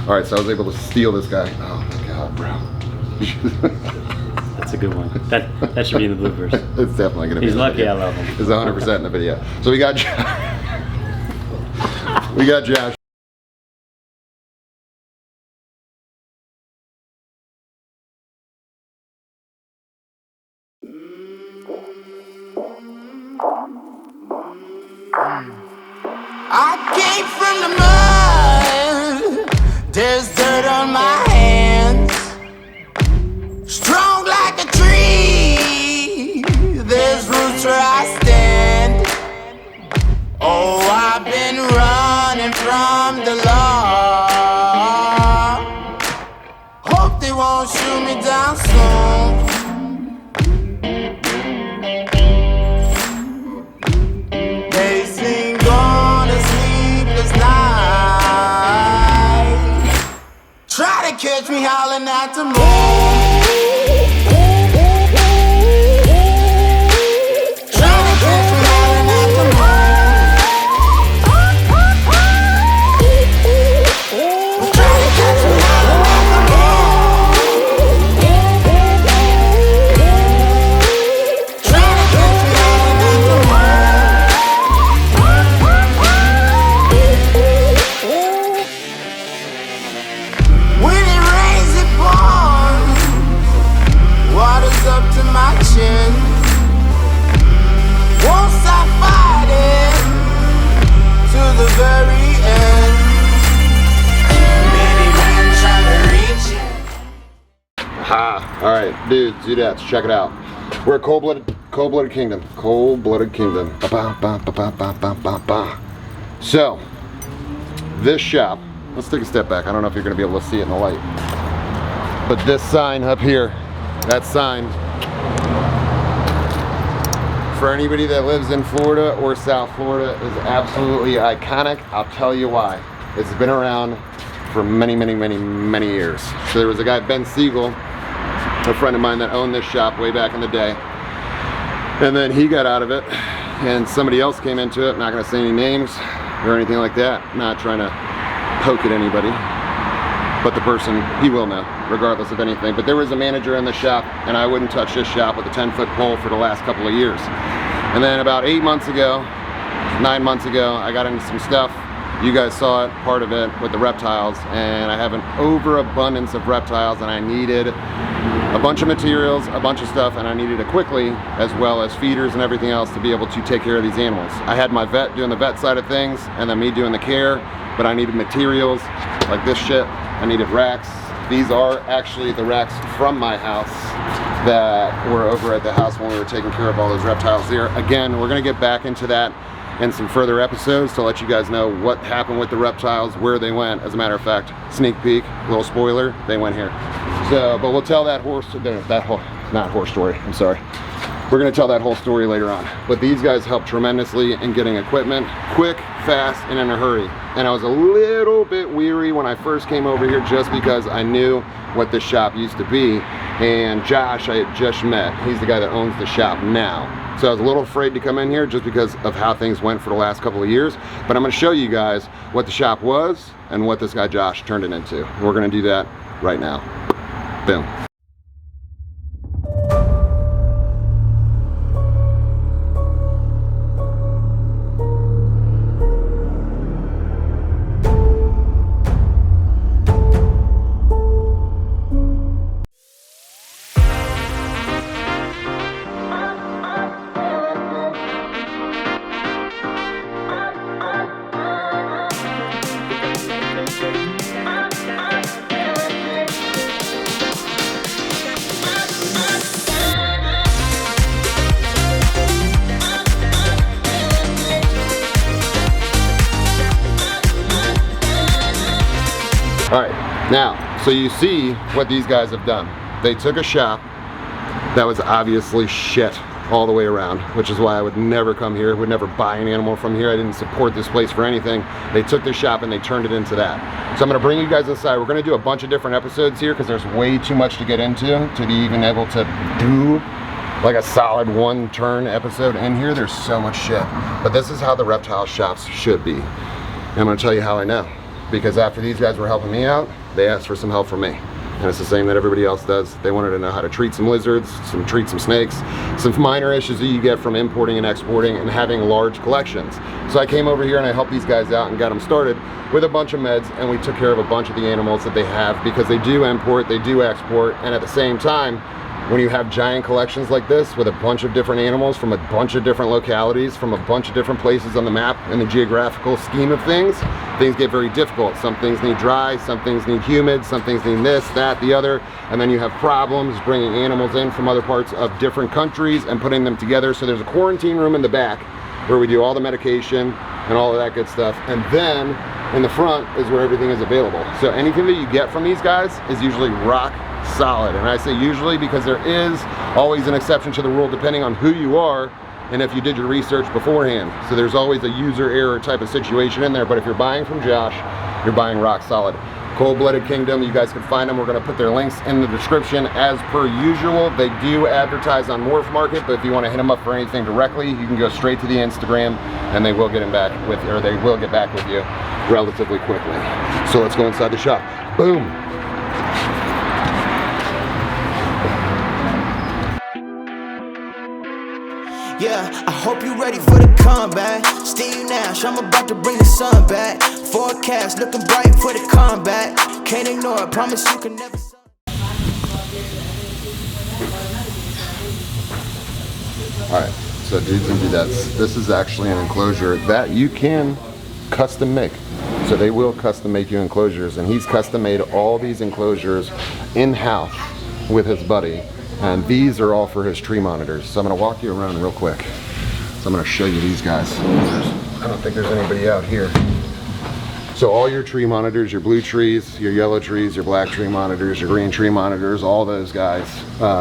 All right, so I was able to steal this guy. Oh my God, bro. That's a good one. That should be in the bloopers. It's definitely gonna be. He's in the lucky video. I love him. It's 100% in the video. So we got we got Josh. I came from the mud. There's dirt on my hands. Strong like a tree. There's roots where I stand. Oh, I've been running from the law. Hope they won't shoot me down soon. They sing on a sleepless night. Try to catch me howling at the moon. Dudes, dudettes, check it out. We're a cold-blooded kingdom. Cold-blooded kingdom. So, this shop, let's take a step back. I don't know if you're going to be able to see it in the light. But this sign up here, that sign, for anybody that lives in Florida or South Florida, is absolutely iconic. I'll tell you why. It's been around for many, many, many, many years. So there was a guy, Ben Siegel, a friend of mine that owned this shop way back in the day, and then he got out of it and somebody else came into it. I'm not going to say any names or anything like that, not trying to poke at anybody, but the person, he will know regardless of anything. But there was a manager in the shop and I wouldn't touch this shop with a 10-foot pole for the last couple of years. And then about 9 months ago, I got into some stuff. You guys saw it, part of it, with the reptiles, and I have an overabundance of reptiles and I needed a bunch of materials, a bunch of stuff, and I needed it quickly, as well as feeders and everything else to be able to take care of these animals. I had my vet doing the vet side of things and then me doing the care, but I needed materials like this shit. I needed racks. These are actually the racks from my house that were over at the house when we were taking care of all those reptiles there. Again, we're gonna get back into that in some further episodes to let you guys know what happened with the reptiles, where they went. As a matter of fact, sneak peek, little spoiler, they went here. So, but we'll tell that not horse story, I'm sorry. We're gonna tell that whole story later on. But these guys helped tremendously in getting equipment quick, fast, and in a hurry. And I was a little bit weary when I first came over here just because I knew what this shop used to be. And Josh, I had just met. He's the guy that owns the shop now. So I was a little afraid to come in here just because of how things went for the last couple of years. But I'm gonna show you guys what the shop was and what this guy Josh turned it into. We're gonna do that right now. Boom. All right, now, so you see what these guys have done. They took a shop that was obviously shit all the way around, which is why I would never come here, would never buy an animal from here. I didn't support this place for anything. They took their shop and they turned it into that. So I'm gonna bring you guys inside. We're gonna do a bunch of different episodes here because there's way too much to get into to be even able to do like a solid one turn episode in here. There's so much shit. But this is how the reptile shops should be. And I'm gonna tell you how I know. Because after these guys were helping me out, they asked for some help from me. And it's the same that everybody else does. They wanted to know how to treat some lizards, treat some snakes, some minor issues that you get from importing and exporting and having large collections. So I came over here and I helped these guys out and got them started with a bunch of meds, and we took care of a bunch of the animals that they have, because they do import, they do export, and at the same time, when you have giant collections like this with a bunch of different animals from a bunch of different localities, from a bunch of different places on the map in the geographical scheme of things, things get very difficult. Some things need dry, some things need humid, some things need this, that, the other, and then you have problems bringing animals in from other parts of different countries and putting them together. So there's a quarantine room in the back where we do all the medication and all of that good stuff, and then in the front is where everything is available. So anything that you get from these guys is usually rock solid. And I say usually because there is always an exception to the rule depending on who you are and if you did your research beforehand. So there's always a user error type of situation in there, but if you're buying from Josh, you're buying rock solid. Cold-Blooded Kingdom, you guys can find them. We're going to put their links in the description as per usual. They do advertise on Morph Market, but if you want to hit them up for anything directly, you can go straight to the Instagram and they will get them back with you, or they will get back with you relatively quickly. So let's go inside the shop. Boom. Yeah, I hope you're ready for the comeback. Steve Nash, I'm about to bring the sun back. Forecast looking bright for the comeback. Can't ignore it, promise you can never. Alright, so dudes and dudettes, this is actually an enclosure that you can custom make. So they will custom make you enclosures, and he's custom made all these enclosures in-house with his buddy. And these are all for his tree monitors. So I'm gonna walk you around real quick. So I'm gonna show you these guys. I don't think there's anybody out here. So all your tree monitors, your blue trees, your yellow trees, your black tree monitors, your green tree monitors, all those guys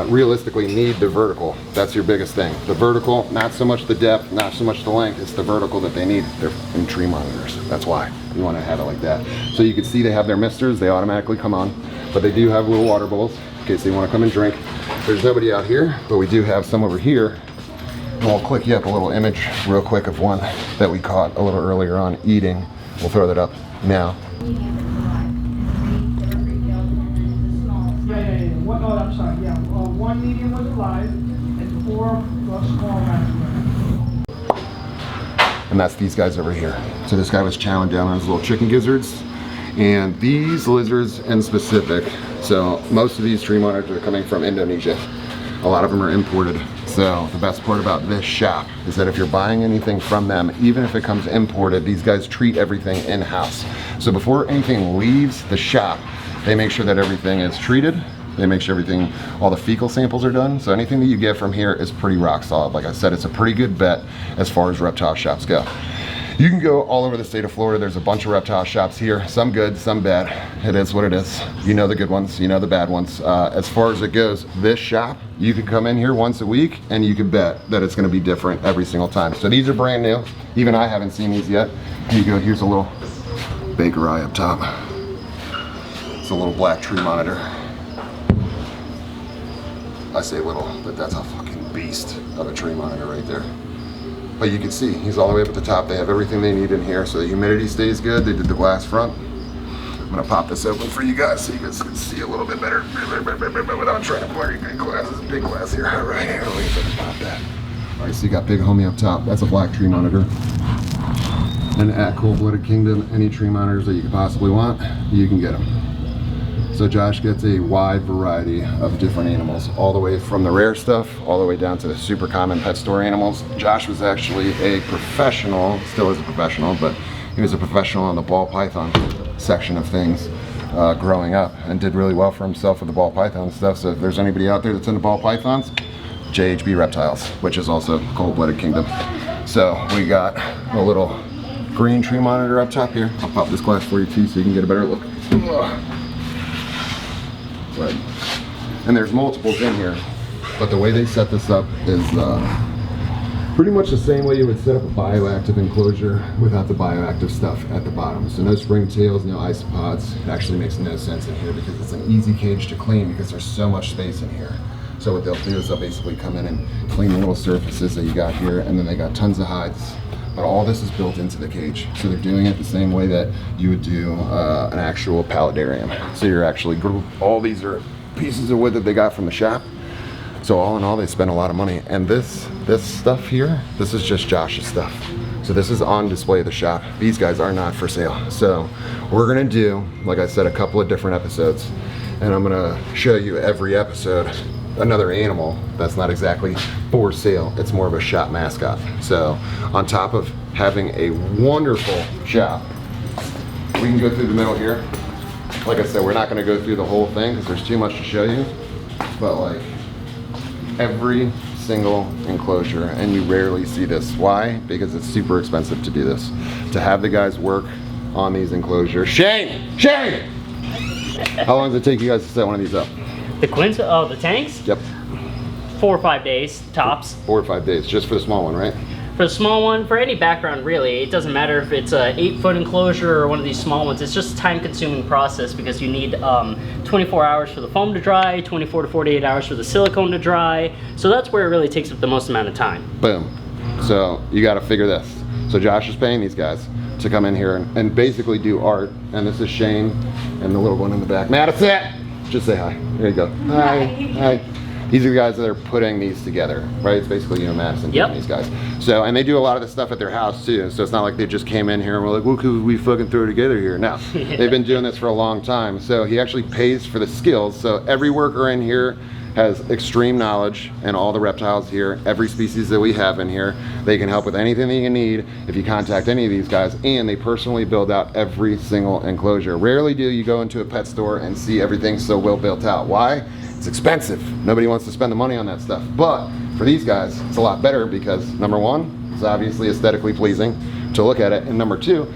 realistically need the vertical. That's your biggest thing. The vertical, not so much the depth, not so much the length, it's the vertical that they need. They're in tree monitors. That's why you wanna have it like that. So you can see they have their misters, they automatically come on, but they do have little water bowls in case they wanna come and drink. There's nobody out here, but we do have some over here. And we'll click you up a little image real quick of one that we caught a little earlier on eating. We'll throw that up now. What, oh, I'm sorry. Yeah, one medium was alive and 4 small rats. And that's these guys over here. So this guy was chowing down on his little chicken gizzards. And these lizards in specific, so most of these tree monitors are coming from Indonesia. A lot of them are imported. So the best part about this shop is that if you're buying anything from them, even if it comes imported, these guys treat everything in-house. So before anything leaves the shop, they make sure that everything is treated. They make sure everything, all the fecal samples are done. So anything that you get from here is pretty rock solid. Like I said, it's a pretty good bet as far as reptile shops go. You can go all over the state of Florida. There's a bunch of reptile shops here, some good, some bad. It is what it is. You know the good ones, you know the bad ones. As far as it goes, this shop, you could come in here once a week and you could bet that it's gonna be different every single time. So these are brand new. Even I haven't seen these yet. Here you go, here's a little baker eye up top. It's a little black tree monitor. I say little, but that's a fucking beast of a tree monitor right there. But you can see, he's all the way up at the top. They have everything they need in here, so the humidity stays good. They did the glass front. I'm gonna pop this open for you guys so you guys can see a little bit better without trying to blur your big glass. This is big glass here. All right, here, let me pop that. All right, so you got Big Homie up top. That's a black tree monitor. And at Cold-Blooded Kingdom, any tree monitors that you could possibly want, you can get them. So Josh gets a wide variety of different animals, all the way from the rare stuff, all the way down to the super common pet store animals. Josh was actually a professional, still is a professional, but he was a professional on the ball python section of things growing up, and did really well for himself with the ball python stuff. So if there's anybody out there that's into ball pythons, JHB Reptiles, which is also Cold-Blooded Kingdom. So we got a little green tree monitor up top here. I'll pop this glass for you too so you can get a better look. Right. And there's multiples in here, but the way they set this up is pretty much the same way you would set up a bioactive enclosure without the bioactive stuff at the bottom. So no springtails, no isopods. It actually makes no sense in here because it's an easy cage to clean because there's so much space in here. So what they'll do is they'll basically come in and clean the little surfaces that you got here, and then they got tons of hides, but all this is built into the cage. So they're doing it the same way that you would do an actual paludarium. So you're actually, all these are pieces of wood that they got from the shop. So all in all, they spent a lot of money. And this stuff here, this is just Josh's stuff. So this is on display at the shop. These guys are not for sale. So we're gonna do, like I said, a couple of different episodes, and I'm gonna show you every episode another animal that's not exactly for sale. It's more of a shop mascot. So on top of having a wonderful shop, we can go through the middle here. Like I said, we're not gonna go through the whole thing because there's too much to show you, but like every single enclosure, and you rarely see this. Why? Because it's super expensive to do this. To have the guys work on these enclosures. Shane! How long does it take you guys to set one of these up? The quints, oh, the tanks? Yep. 4 or 5 days, tops. 4 or 5 days, just for the small one, right? For the small one, for any background really, it doesn't matter if it's a 8-foot enclosure or one of these small ones. It's just a time-consuming process because you need 24 hours for the foam to dry, 24 to 48 hours for the silicone to dry. So that's where it really takes up the most amount of time. Boom. So you got to figure this. So Josh is paying these guys to come in here and basically do art. And this is Shane and the little one in the back. Madison! Just say hi. There you go. Hi. Hi. These are the guys that are putting these together, right? It's basically, you know, Madison doing these guys. So, and they do a lot of the stuff at their house too. So it's not like they just came in here and were like, well, could we fucking throw it together here? No, they've been doing this for a long time. So he actually pays for the skills. So every worker in here has extreme knowledge, and all the reptiles here, every species that we have in here, they can help with anything that you need if you contact any of these guys, and they personally build out every single enclosure. Rarely do you go into a pet store and see everything so well built out. Why? It's expensive. Nobody wants to spend the money on that stuff. But for these guys, it's a lot better because number one, it's obviously aesthetically pleasing to look at it, and number two,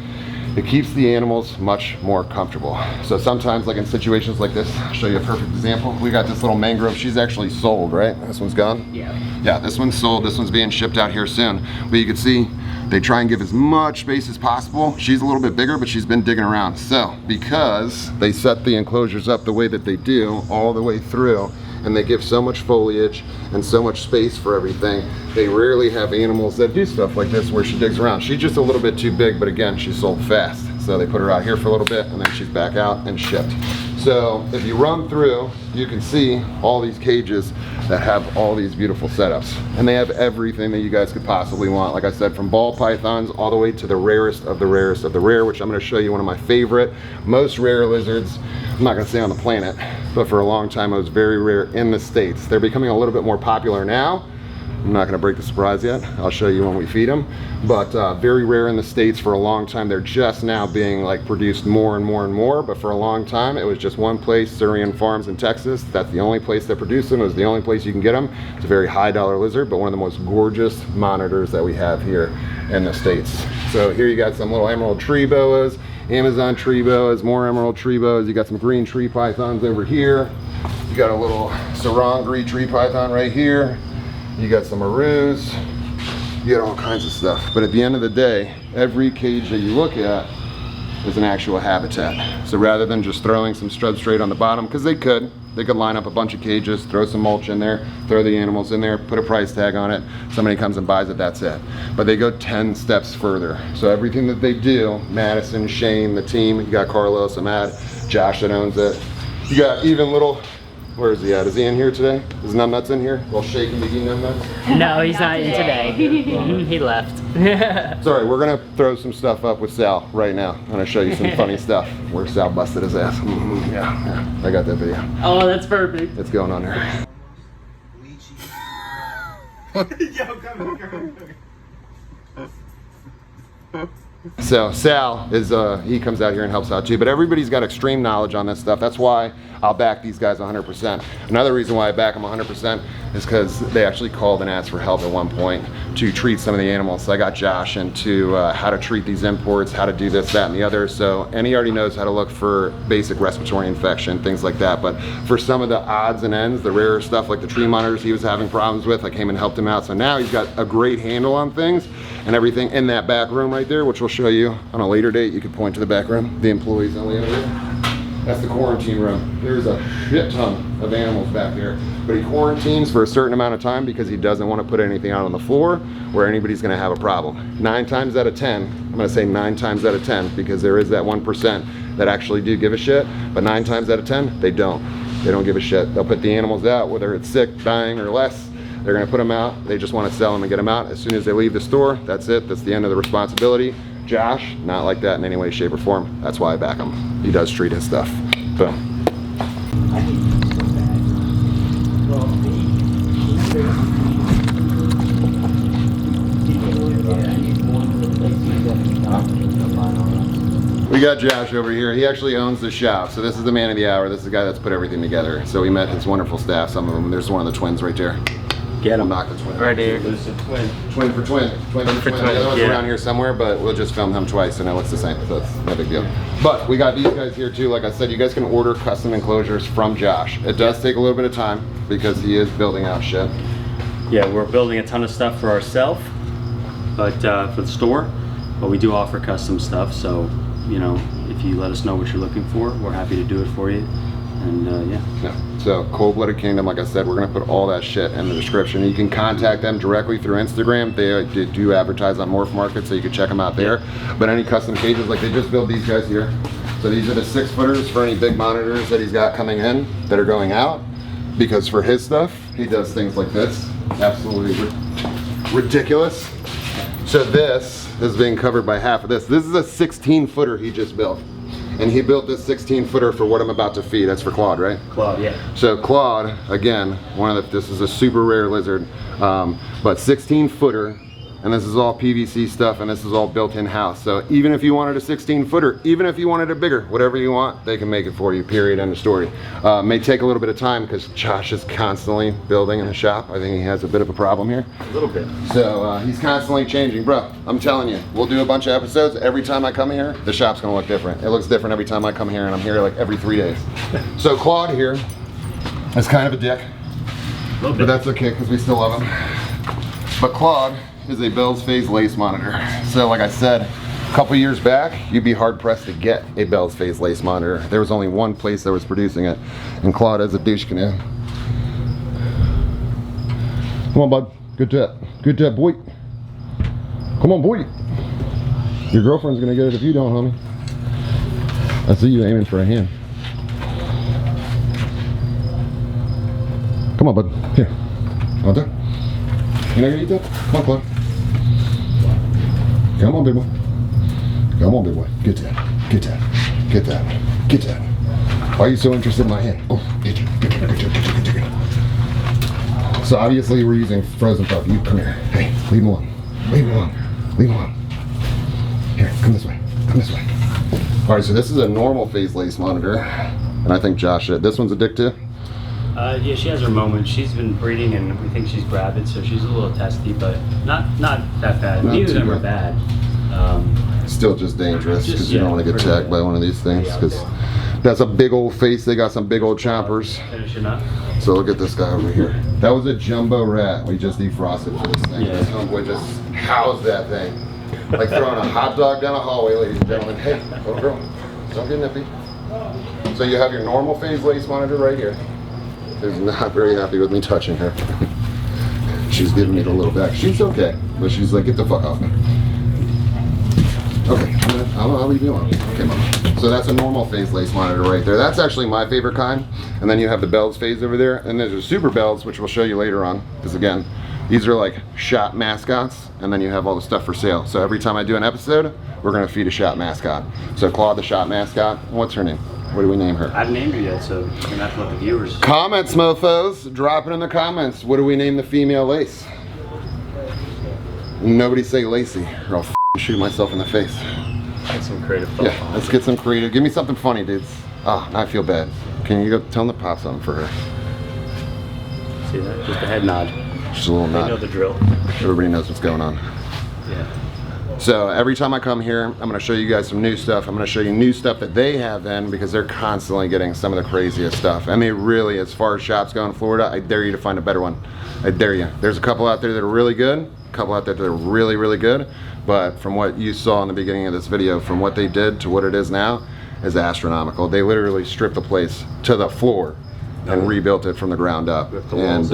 it keeps the animals much more comfortable. So sometimes, like in situations like this, I'll show you a perfect example. We got this little mangrove. She's actually sold, right? This one's gone? Yeah. Yeah, this one's sold. This one's being shipped out here soon. But you can see they try and give as much space as possible. She's a little bit bigger, but she's been digging around. So because they set the enclosures up the way that they do all the way through, and they give so much foliage and so much space for everything, they rarely have animals that do stuff like this where she digs around. She's just a little bit too big, but again, she's sold fast. So they put her out here for a little bit and then she's back out and shipped. So if you run through, you can see all these cages that have all these beautiful setups. And they have everything that you guys could possibly want. Like I said, from ball pythons all the way to the rarest of the rarest of the rare, which I'm gonna show you one of my favorite, most rare lizards. I'm not gonna say on the planet, but for a long time it was very rare in the States. They're becoming a little bit more popular now. I'm not gonna break the surprise yet. I'll show you when we feed them. But very rare in the States for a long time. They're just now being like produced more and more and more. But for a long time, it was just one place, Surian Farms in Texas. That's the only place that produced them. It was the only place you can get them. It's a very high dollar lizard, but one of the most gorgeous monitors that we have here in the States. So here you got some little emerald tree boas, Amazon tree boas, more emerald tree boas. You got some green tree pythons over here. You got a little sarong tree python right here. You got some arus, you got all kinds of stuff. But at the end of the day, every cage that you look at is an actual habitat. So rather than just throwing some substrate on the bottom, because they could line up a bunch of cages, throw some mulch in there, throw the animals in there, put a price tag on it, somebody comes and buys it, that's it. But they go 10 steps further. So everything that they do, Madison, Shane, the team, you got Carlos, Ahmad, Josh that owns it. You got even little, where is he at? Is he in here today? Is Numbnuts in here? Well, shaking Biggie Numbnuts? No, he's not in today. He left. Sorry, we're gonna throw some stuff up with Sal right now. I'm gonna show you some funny stuff where Sal busted his ass. Yeah, I got that video. Oh, that's perfect. It's going on there. So Sal is, he comes out here and helps out too, but everybody's got extreme knowledge on this stuff. That's why I'll back these guys 100%. Another reason why I back them 100% is because they actually called and asked for help at one point to treat some of the animals. So I got Josh into how to treat these imports, how to do this, that, and the other. So, and he already knows how to look for basic respiratory infection, things like that. But for some of the odds and ends, the rarer stuff like the tree monitors he was having problems with, I came and helped him out. So now he's got a great handle on things and everything in that back room right there, which we'll show you on a later date. You can point to the back room, the employees only over there. That's the quarantine room. There's a shit ton of animals back there. But he quarantines for a certain amount of time because he doesn't want to put anything out on the floor where anybody's going to have a problem. 9 times out of 10, I'm going to say 9 times out of 10 because there is that 1% that actually do give a shit. But 9 times out of 10, they don't. They don't give a shit. They'll put the animals out, whether it's sick, dying, or less. They're going to put them out. They just want to sell them and get them out. As soon as they leave the store, that's it. That's the end of the responsibility. Josh, not like that in any way, shape, or form. That's why I back him. He does treat his stuff. Boom. We got Josh over here. He actually owns the shop. So this is the man of the hour. This is the guy that's put everything together. So we met his wonderful staff, some of them. There's one of the twins right there. Get him. Knock the twin. Right here. Twin for twin. Twin for twin. The other one's around here somewhere, but we'll just film them twice and it looks the same. So it's no big deal. But we got these guys here too. Like I said, you guys can order custom enclosures from Josh. It does take a little bit of time because he is building out shit. Yeah, we're building a ton of stuff for ourselves, but for the store. But we do offer custom stuff. So, you know, if you let us know what you're looking for, we're happy to do it for you. And yeah. So Cold-Blooded Kingdom, like I said, we're gonna put all that shit in the description. You can contact them directly through Instagram. They do advertise on Morph Market, so you can check them out there. But any custom cages, like they just built these guys here. So these are the 6-footers for any big monitors that he's got coming in that are going out. Because for his stuff, he does things like this. Absolutely ridiculous. So this is being covered by half of this. This is a 16-footer he just built. And he built this 16-footer for what I'm about to feed. That's for Claude, right? Claude, yeah. So Claude, again, this is a super rare lizard, but 16-footer, and this is all PVC stuff, and this is all built in-house. So even if you wanted a 16-footer, even if you wanted it bigger, whatever you want, they can make it for you, period, end of story. May take a little bit of time because Josh is constantly building in the shop. I think he has a bit of a problem here. A little bit. So he's constantly changing. Bro, I'm telling you, we'll do a bunch of episodes. Every time I come here, the shop's gonna look different. It looks different every time I come here, and I'm here like every 3 days. So Claude here is kind of a dick, but that's okay because we still love him. But Claude is a Bell's Phase lace monitor. So like I said, a couple years back, you'd be hard pressed to get a Bell's Phase lace monitor. There was only one place that was producing it, and Claude has a douche canoe. Come on, bud. Good tap. Good tap, boy. Come on, boy. Your girlfriend's gonna get it if you don't, homie. I see you aiming for a hand. Come on, bud. Here. Want that? You're not gonna eat that? Come on, Claude. Come on, big boy. Come on, big boy. Get that. Get that. Get that. Get that. Why are you so interested in my hand? Oh, get it. Get it. Get it. Get it. Get it. So obviously we're using frozen puff. You come here. Hey, leave him alone. Leave him alone. Leave him alone. Here, come this way. Come this way. All right, so this is a normal phase lace monitor, and I think Josh, this one's addictive. Yeah, she has her moments. She's been breeding, and we think she's gravid, so she's a little testy, but not that bad. Not Neither of too them are bad. Still just dangerous because you yeah, don't want to get pretty attacked by one of these things because that's a big old face. They got some big old chompers. Finishing up. So look at this guy over here. That was a jumbo rat. We just defrosted for this thing. Yeah. This homeboy just housed that thing. Like throwing a hot dog down a hallway, ladies and gentlemen. Hey, little girl, don't get nippy. So you have your normal phase lace monitor right here. She's not very happy with me touching her. She's giving me the little back. She's okay, but she's like, get the fuck off me. Okay, I'll leave you alone. Okay, mama. So that's a normal phase lace monitor right there. That's actually my favorite kind. And then you have the Bell's Phase over there. And there's a Super Bells, which we'll show you later on. Because again, these are like shop mascots. And then you have all the stuff for sale. So every time I do an episode, we're gonna feed a shop mascot. So Claude the shop mascot, what's her name? What do we name her? I haven't named her yet, so you're gonna have to let the viewers. Comments, mofos. Drop it in the comments. What do we name the female lace? Nobody say Lacey, or I'll shoot myself in the face. Get some creative thought. Yeah, let's get some creative. Give me something funny, dudes. Ah, now I feel bad. Can you go tell them to pop something for her? See that? Just a head nod. Just a little They know nod. the drill. Everybody knows what's going on. Yeah. So every time I come here, I'm going to show you guys some new stuff. I'm going to show you new stuff that they have in because they're constantly getting some of the craziest stuff. I mean, really, as far as shops go in Florida, I dare you to find a better one. I dare you. There's a couple out there that are really good, a couple out there that are really, really good. But from what you saw in the beginning of this video, from what they did to what it is now, is astronomical. They literally stripped the place to the floor and rebuilt it from the ground up. And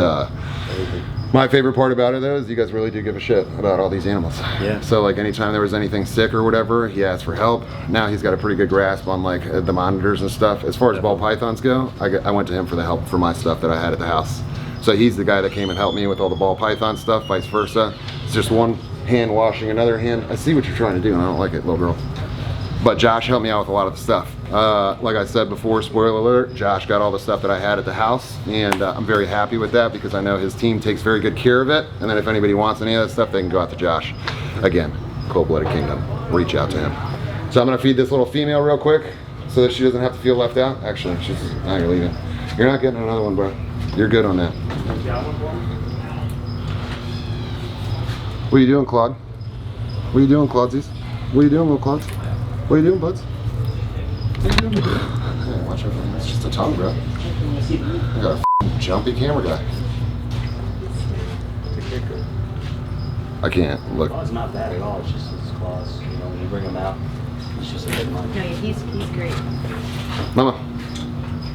my favorite part about it though is you guys really do give a shit about all these animals. Yeah. So like anytime there was anything sick or whatever, he asked for help. Now he's got a pretty good grasp on like the monitors and stuff. As far as ball pythons go, I went to him for the help for my stuff that I had at the house. So he's the guy that came and helped me with all the ball python stuff, vice versa. It's just one hand washing another hand. I see what you're trying to do and I don't like it, little girl. But Josh helped me out with a lot of the stuff. Like I said before, spoiler alert, Josh got all the stuff that I had at the house, and I'm very happy with that because I know his team takes very good care of it. And then if anybody wants any of that stuff, they can go out to Josh. Again, Cold-Blooded Kingdom, reach out to him. So I'm gonna feed this little female real quick so that she doesn't have to feel left out. Actually, she's not gonna leave it. You're not getting another one, bro. You're good on that. What are you doing, Claude? What are you doing, Claudesies? What are you doing, little Claudes? What are you doing, buds? What are you doing? Hey, watch out, it's just a tongue, bro. I got a jumpy camera guy. I can't look. Claw's not bad at all. It's just his claws. You know, when you bring him out, it's just a bit much. No, he's great. Mama,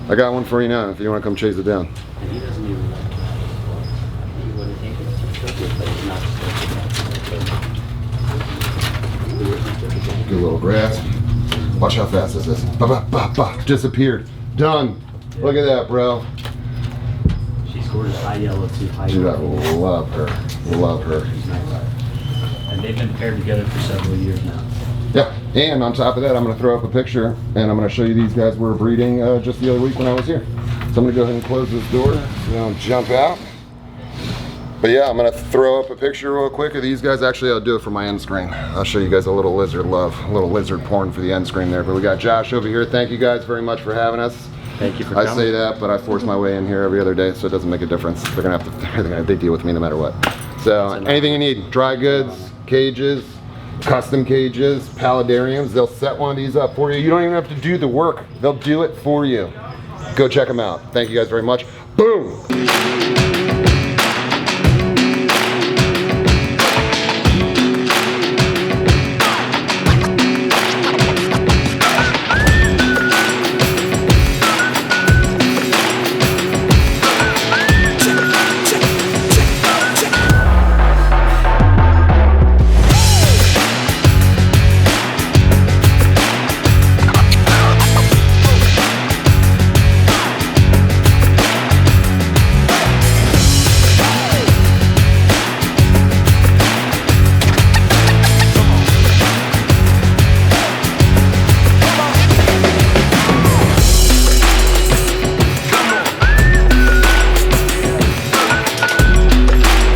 I got one for you now if you want to come chase it down. And he doesn't even like that. He wouldn't think it's too good, but he's not Good little grasp. Watch how fast this is. Ba ba ba ba. Disappeared. Done. Look at that, bro. She's gorgeous. High yellow too. High Dude, I yellow. love her. Love her. She's nice. And they've been paired together for several years now. Yeah, and on top of that, I'm going to throw up a picture, and I'm going to show you these guys were breeding just the other week when I was here. So I'm going to go ahead and close this door, so they don't jump out. But yeah, I'm going to throw up a picture real quick of these guys. Actually, I'll do it for my end screen. I'll show you guys a little lizard love, a little lizard porn for the end screen there. But we got Josh over here. Thank you guys very much for having us. Thank you for I coming. say that, but I force my way in here every other day, so it doesn't make a difference. They're going to have to, they deal with me no matter what. So anything you need, dry goods, cages, custom cages, paludariums, they'll set one of these up for you. You don't even have to do the work. They'll do it for you. Go check them out. Thank you guys very much. Boom.